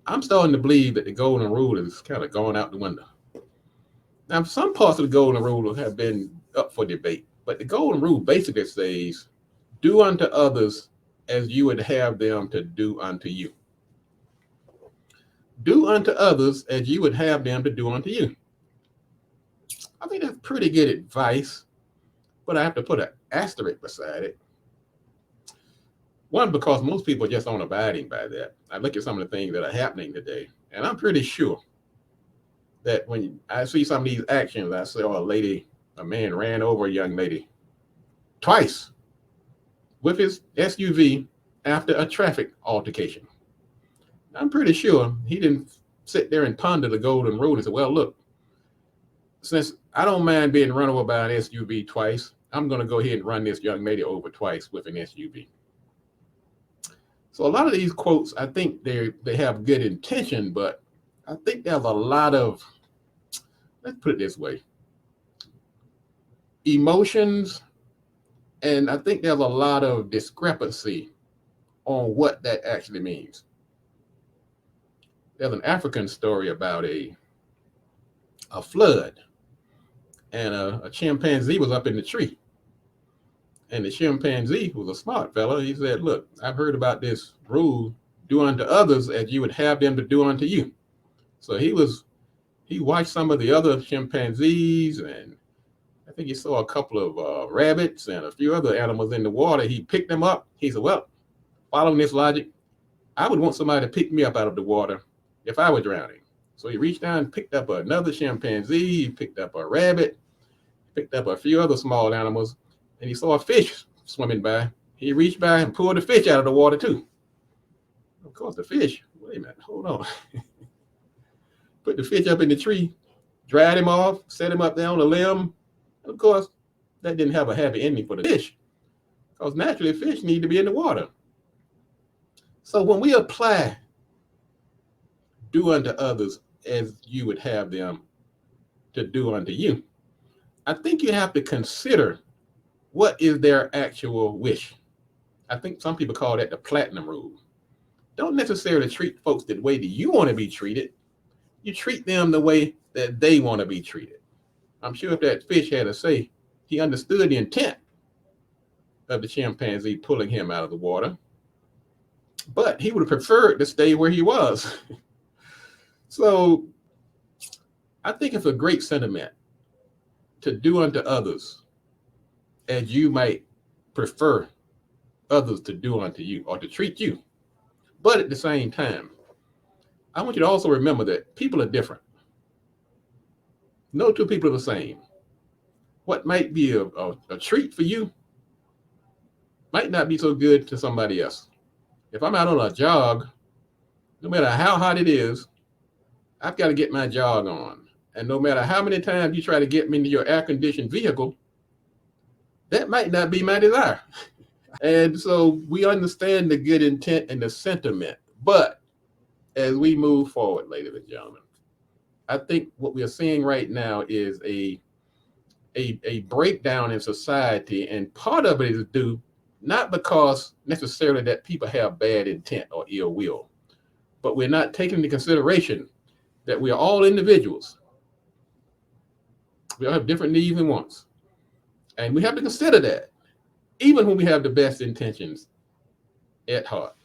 I'm starting to believe that the golden rule is kind of going out the window. Now, some parts of the golden rule have been up for debate, but the golden rule basically says, do unto others as you would have them to do unto you. Do unto others as you would have them to do unto you. I think that's pretty good advice, but I have to put an asterisk beside it. One, because most people just aren't abiding by that. I look at some of the things that are happening today, and I'm pretty sure that when I see some of these actions, I saw a man ran over a young lady twice with his SUV after a traffic altercation. I'm pretty sure he didn't sit there and ponder the golden rule and say, well, look, since I don't mind being run over by an SUV twice, I'm going to go ahead and run this young lady over twice with an SUV. So a lot of these quotes, I think they have good intention, but I think there's a lot of, let's put it this way, emotions, and I think there's a lot of discrepancy on what that actually means. There's an African story about a flood, and a chimpanzee was up in the tree. And the chimpanzee was a smart fellow. He said, look, I've heard about this rule, do unto others as you would have them to do unto you. So he watched some of the other chimpanzees, and I think he saw a couple of rabbits and a few other animals in the water. He picked them up. He said, well, following this logic, I would want somebody to pick me up out of the water if I were drowning. So he reached down and picked up another chimpanzee, he picked up a rabbit, picked up a few other small animals, and he saw a fish swimming by. He reached by and pulled the fish out of the water too. Of course, the fish, wait a minute, hold on. Put the fish up in the tree, dried him off, set him up there on a limb. And of course, that didn't have a happy ending for the fish, because naturally fish need to be in the water. So when we apply do unto others as you would have them to do unto you, I think you have to consider what is their actual wish. I think some people call that the platinum rule. Don't necessarily treat folks the way that you want to be treated. You treat them the way that they want to be treated. I'm sure if that fish had a say, he understood the intent of the chimpanzee pulling him out of the water, but he would have preferred to stay where he was. So I think it's a great sentiment to do unto others as you might prefer others to do unto you or to treat you. But at the same time, I want you to also remember that people are different. No two people are the same. What might be a treat for you might not be so good to somebody else. If I'm out on a jog, no matter how hot it is, I've got to get my jog on. And no matter how many times you try to get me into your air-conditioned vehicle, that might not be my desire. And so we understand the good intent and the sentiment. But as we move forward, ladies and gentlemen, I think what we are seeing right now is a breakdown in society. And part of it is due not because necessarily that people have bad intent or ill will, but we're not taking into consideration that we are all individuals. We all have different needs and wants. And we have to consider that, even when we have the best intentions at heart.